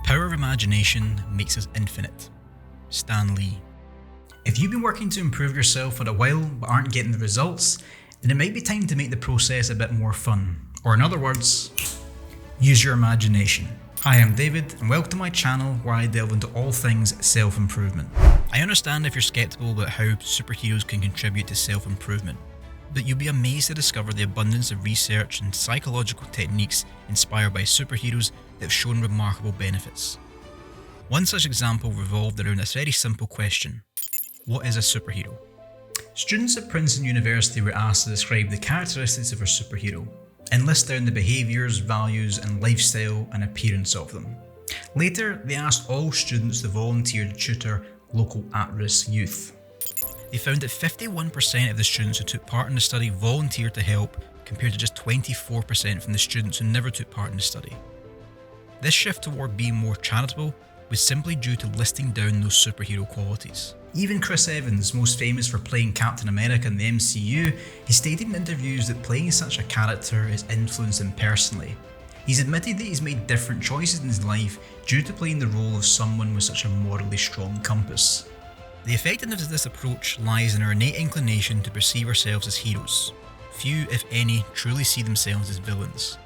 power of imagination makes us infinite. Stan Lee. If you've been working to improve yourself for a while but aren't getting the results, then it might be time to make the process a bit more fun. Or in other words, use your imagination. Hi, I'm David and welcome to my channel where I delve into all things self-improvement. I understand if you're skeptical about how superheroes can contribute to self-improvement, but you'll be amazed to discover the abundance of research and psychological techniques inspired by superheroes that have shown remarkable benefits. One such example revolved around a very simple question: what is a superhero? Students at Princeton University were asked to describe the characteristics of a superhero and list down the behaviours, values and lifestyle and appearance of them. Later, they asked all students to volunteer to tutor local at-risk youth. They found that 51% of the students who took part in the study volunteered to help, compared to just 24% from the students who never took part in the study. This shift toward being more charitable was simply due to listing down those superhero qualities. Even Chris Evans, most famous for playing Captain America in the MCU, has stated in interviews that playing such a character has influenced him personally. He's admitted that he's made different choices in his life due to playing the role of someone with such a morally strong compass. The effectiveness of this approach lies in our innate inclination to perceive ourselves as heroes. Few, if any, truly see themselves as villains.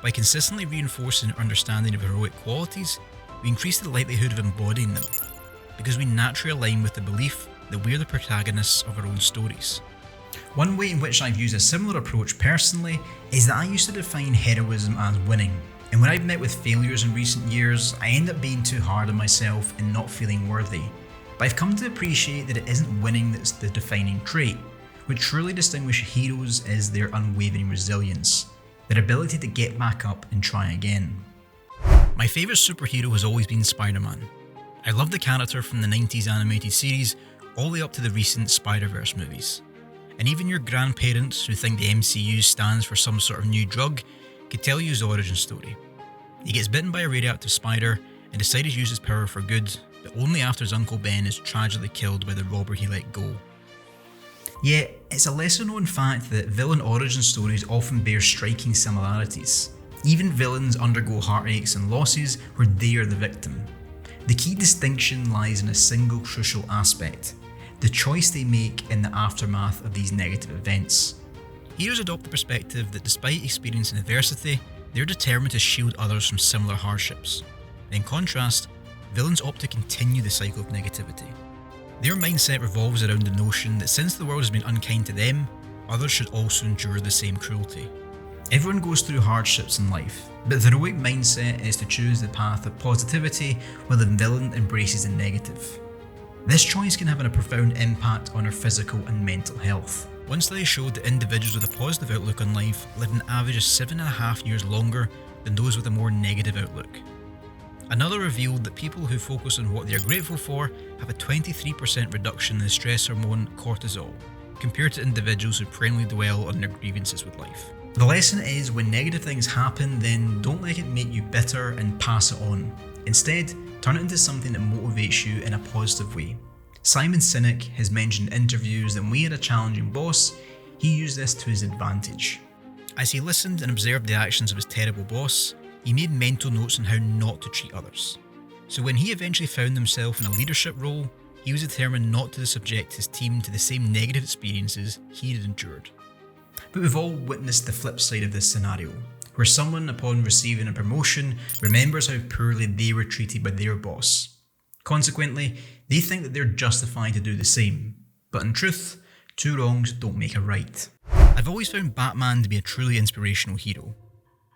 By consistently reinforcing our understanding of heroic qualities, we increase the likelihood of embodying them, because we naturally align with the belief that we're the protagonists of our own stories. One way in which I've used a similar approach personally is that I used to define heroism as winning, and when I've met with failures in recent years, I end up being too hard on myself and not feeling worthy. But I've come to appreciate that it isn't winning that's the defining trait. What truly distinguishes heroes is their unwavering resilience, their ability to get back up and try again. My favourite superhero has always been Spiderman. I love the character from the 90s animated series all the way up to the recent Spider-Verse movies. And even your grandparents who think the MCU stands for some sort of new drug could tell you his origin story. He gets bitten by a radioactive spider and decides to use his power for good, but only after his Uncle Ben is tragically killed by the robber he let go. Yet, it's a lesser known fact that villain origin stories often bear striking similarities. Even villains undergo heartaches and losses where they are the victim. The key distinction lies in a single crucial aspect: the choice they make in the aftermath of these negative events. Heroes adopt the perspective that despite experiencing adversity, they're determined to shield others from similar hardships. In contrast, villains opt to continue the cycle of negativity. Their mindset revolves around the notion that since the world has been unkind to them, others should also endure the same cruelty. Everyone goes through hardships in life, but the heroic mindset is to choose the path of positivity while the villain embraces the negative. This choice can have a profound impact on our physical and mental health. One study showed that individuals with a positive outlook on life lived an average of 7.5 years longer than those with a more negative outlook. Another revealed that people who focus on what they are grateful for have a 23% reduction in the stress hormone cortisol, compared to individuals who perennially dwell on their grievances with life. The lesson is, when negative things happen, then don't let it make you bitter and pass it on. Instead, turn it into something that motivates you in a positive way. Simon Sinek has mentioned in interviews that when he had a challenging boss, he used this to his advantage. As he listened and observed the actions of his terrible boss, he made mental notes on how not to treat others. So when he eventually found himself in a leadership role, he was determined not to subject his team to the same negative experiences he had endured. But we've all witnessed the flip side of this scenario, where someone, upon receiving a promotion, remembers how poorly they were treated by their boss. Consequently, they think that they're justified to do the same. But in truth, two wrongs don't make a right. I've always found Batman to be a truly inspirational hero,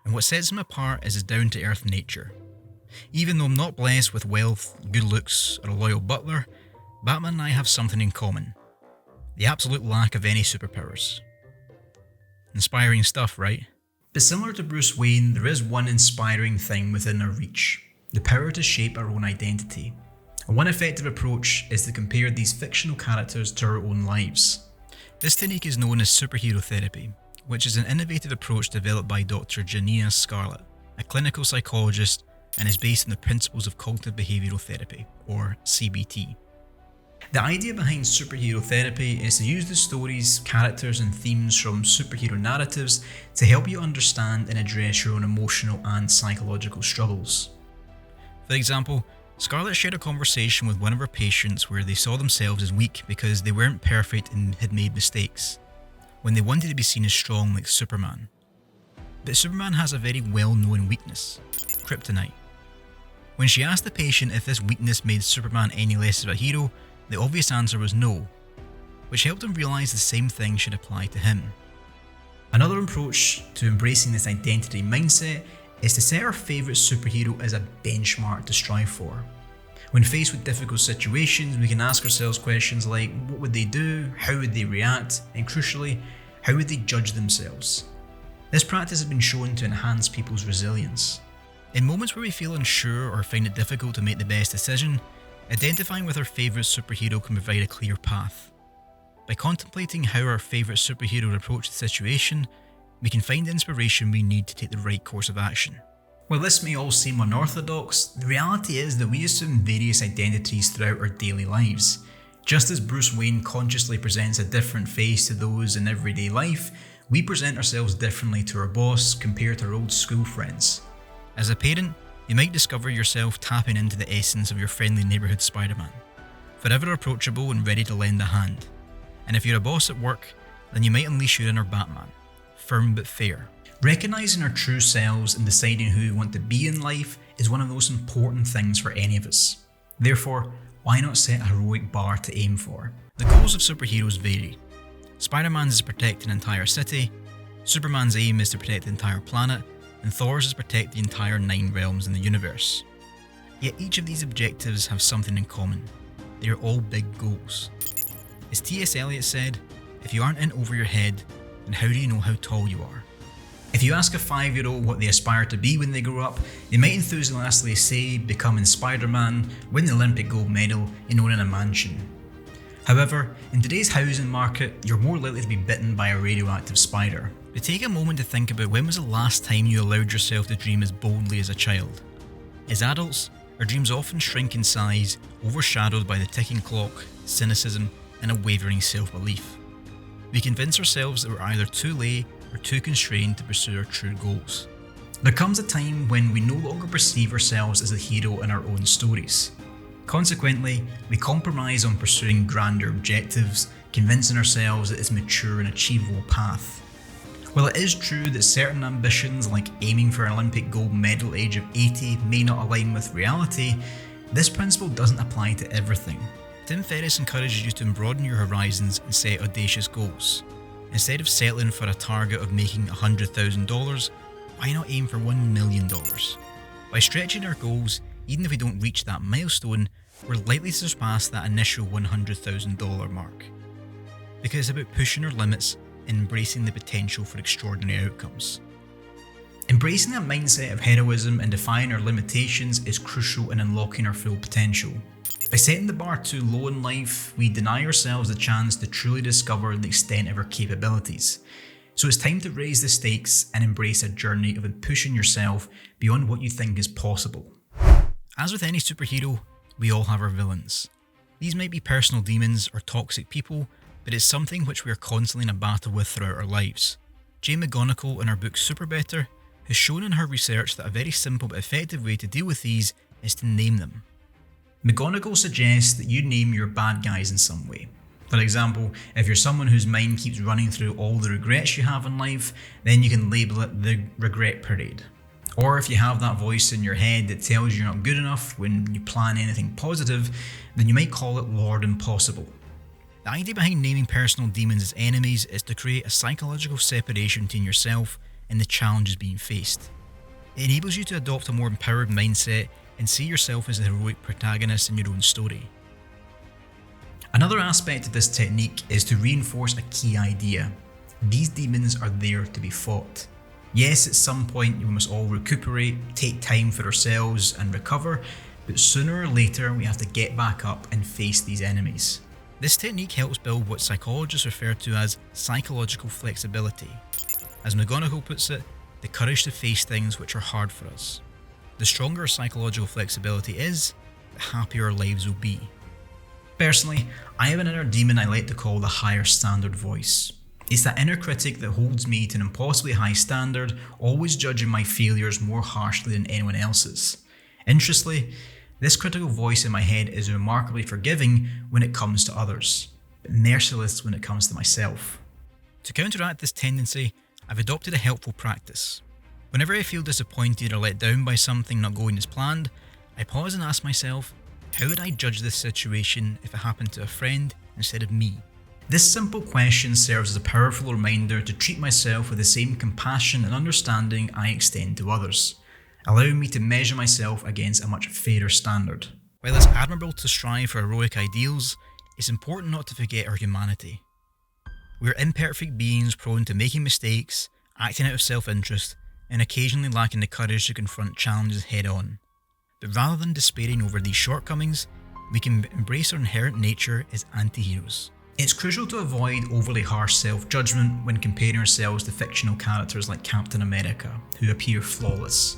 and what sets him apart is his down-to-earth nature. Even though I'm not blessed with wealth, good looks, or a loyal butler, Batman and I have something in common: the absolute lack of any superpowers. Inspiring stuff, right? But similar to Bruce Wayne, there is one inspiring thing within our reach: the power to shape our own identity. And one effective approach is to compare these fictional characters to our own lives. This technique is known as superhero therapy, which is an innovative approach developed by Dr. Janina Scarlett, a clinical psychologist, and is based on the principles of cognitive behavioral therapy, or CBT. The idea behind superhero therapy is to use the stories, characters and themes from superhero narratives to help you understand and address your own emotional and psychological struggles. For example, Scarlett shared a conversation with one of her patients where they saw themselves as weak because they weren't perfect and had made mistakes, when they wanted to be seen as strong like Superman. But Superman has a very well-known weakness: kryptonite. When she asked the patient if this weakness made Superman any less of a hero, the obvious answer was no, which helped him realise the same thing should apply to him. Another approach to embracing this identity mindset is to set our favourite superhero as a benchmark to strive for. When faced with difficult situations, we can ask ourselves questions like, what would they do, how would they react, and crucially, how would they judge themselves? This practice has been shown to enhance people's resilience. In moments where we feel unsure or find it difficult to make the best decision, identifying with our favourite superhero can provide a clear path. By contemplating how our favourite superhero would approach the situation, we can find the inspiration we need to take the right course of action. While this may all seem unorthodox, the reality is that we assume various identities throughout our daily lives. Just as Bruce Wayne consciously presents a different face to those in everyday life, we present ourselves differently to our boss compared to our old school friends. As a parent, you might discover yourself tapping into the essence of your friendly neighbourhood Spiderman, forever approachable and ready to lend a hand. And if you're a boss at work, then you might unleash your inner Batman, firm but fair. Recognising our true selves and deciding who we want to be in life is one of the most important things for any of us. Therefore, why not set a heroic bar to aim for? The goals of superheroes vary. Spider-Man's is to protect an entire city, Superman's aim is to protect the entire planet, and Thor's is to protect the entire 9 realms in the universe. Yet each of these objectives have something in common. They are all big goals. As T.S. Eliot said, if you aren't in over your head, then how do you know how tall you are? If you ask a 5-year-old what they aspire to be when they grow up, they might enthusiastically say becoming Spider-Man, win the Olympic gold medal, and owning a mansion. However, in today's housing market, you're more likely to be bitten by a radioactive spider. But take a moment to think about when was the last time you allowed yourself to dream as boldly as a child. As adults, our dreams often shrink in size, overshadowed by the ticking clock, cynicism, and a wavering self-belief. We convince ourselves that we're either too late or too constrained to pursue our true goals. There comes a time when we no longer perceive ourselves as the hero in our own stories. Consequently, we compromise on pursuing grander objectives, convincing ourselves that it's a mature and achievable path. While it is true that certain ambitions like aiming for an Olympic gold medal at the age of 80 may not align with reality, this principle doesn't apply to everything. Tim Ferriss encourages you to broaden your horizons and set audacious goals. Instead of settling for a target of making $100,000, why not aim for $1 million? By stretching our goals, even if we don't reach that milestone, we're likely to surpass that initial $100,000 mark. Because it's about pushing our limits and embracing the potential for extraordinary outcomes. Embracing that mindset of heroism and defying our limitations is crucial in unlocking our full potential. By setting the bar too low in life, we deny ourselves the chance to truly discover the extent of our capabilities. So it's time to raise the stakes and embrace a journey of pushing yourself beyond what you think is possible. As with any superhero, we all have our villains. These might be personal demons or toxic people, but it's something which we are constantly in a battle with throughout our lives. Jane McGonigal in her book Super Better has shown in her research that a very simple but effective way to deal with these is to name them. McGonigal suggests that you name your bad guys in some way. For example, if you're someone whose mind keeps running through all the regrets you have in life, then you can label it the regret parade. Or if you have that voice in your head that tells you you're not good enough when you plan anything positive, then you might call it Lord Impossible. The idea behind naming personal demons as enemies is to create a psychological separation between yourself and the challenges being faced. It enables you to adopt a more empowered mindset and see yourself as the heroic protagonist in your own story. Another aspect of this technique is to reinforce a key idea. These demons are there to be fought. Yes, at some point we must all recuperate, take time for ourselves and recover, but sooner or later we have to get back up and face these enemies. This technique helps build what psychologists refer to as psychological flexibility. As McGonigal puts it, the courage to face things which are hard for us. The stronger our psychological flexibility is, the happier our lives will be. Personally, I have an inner demon I like to call the higher standard voice. It's that inner critic that holds me to an impossibly high standard, always judging my failures more harshly than anyone else's. Interestingly, this critical voice in my head is remarkably forgiving when it comes to others, but merciless when it comes to myself. To counteract this tendency, I've adopted a helpful practice. Whenever I feel disappointed or let down by something not going as planned, I pause and ask myself, how would I judge this situation if it happened to a friend instead of me? This simple question serves as a powerful reminder to treat myself with the same compassion and understanding I extend to others, allowing me to measure myself against a much fairer standard. While it's admirable to strive for heroic ideals, it's important not to forget our humanity. We're imperfect beings prone to making mistakes, acting out of self-interest, and occasionally lacking the courage to confront challenges head-on. But rather than despairing over these shortcomings, we can embrace our inherent nature as anti-heroes. It's crucial to avoid overly harsh self-judgment when comparing ourselves to fictional characters like Captain America, who appear flawless.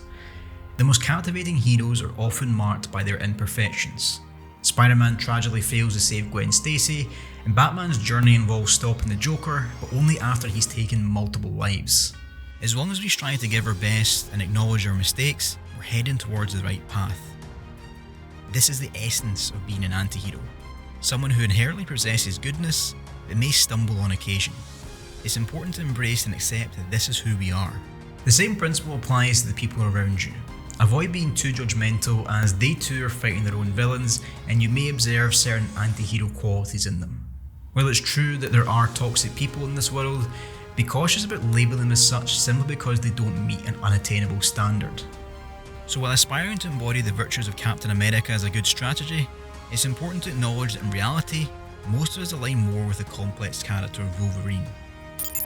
The most captivating heroes are often marked by their imperfections. Spiderman tragically fails to save Gwen Stacy, and Batman's journey involves stopping the Joker, but only after he's taken multiple lives. As long as we strive to give our best and acknowledge our mistakes, we're heading towards the right path. This is the essence of being an anti-hero. Someone who inherently possesses goodness, but may stumble on occasion. It's important to embrace and accept that this is who we are. The same principle applies to the people around you. Avoid being too judgmental, as they too are fighting their own villains, and you may observe certain anti-hero qualities in them. While it's true that there are toxic people in this world, be cautious about labeling them as such simply because they don't meet an unattainable standard. So while aspiring to embody the virtues of Captain America is a good strategy, it's important to acknowledge that in reality, most of us align more with the complex character of Wolverine.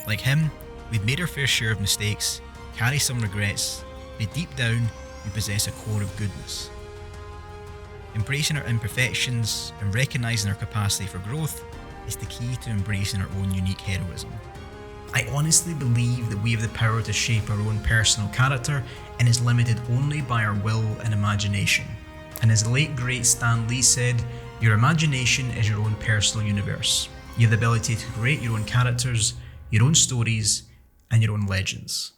Like him, we've made our fair share of mistakes, carry some regrets, but deep down, we possess a core of goodness. Embracing our imperfections and recognising our capacity for growth is the key to embracing our own unique heroism. I honestly believe that we have the power to shape our own personal character, and is limited only by our will and imagination. And as the late great Stan Lee said, your imagination is your own personal universe. You have the ability to create your own characters, your own stories, and your own legends.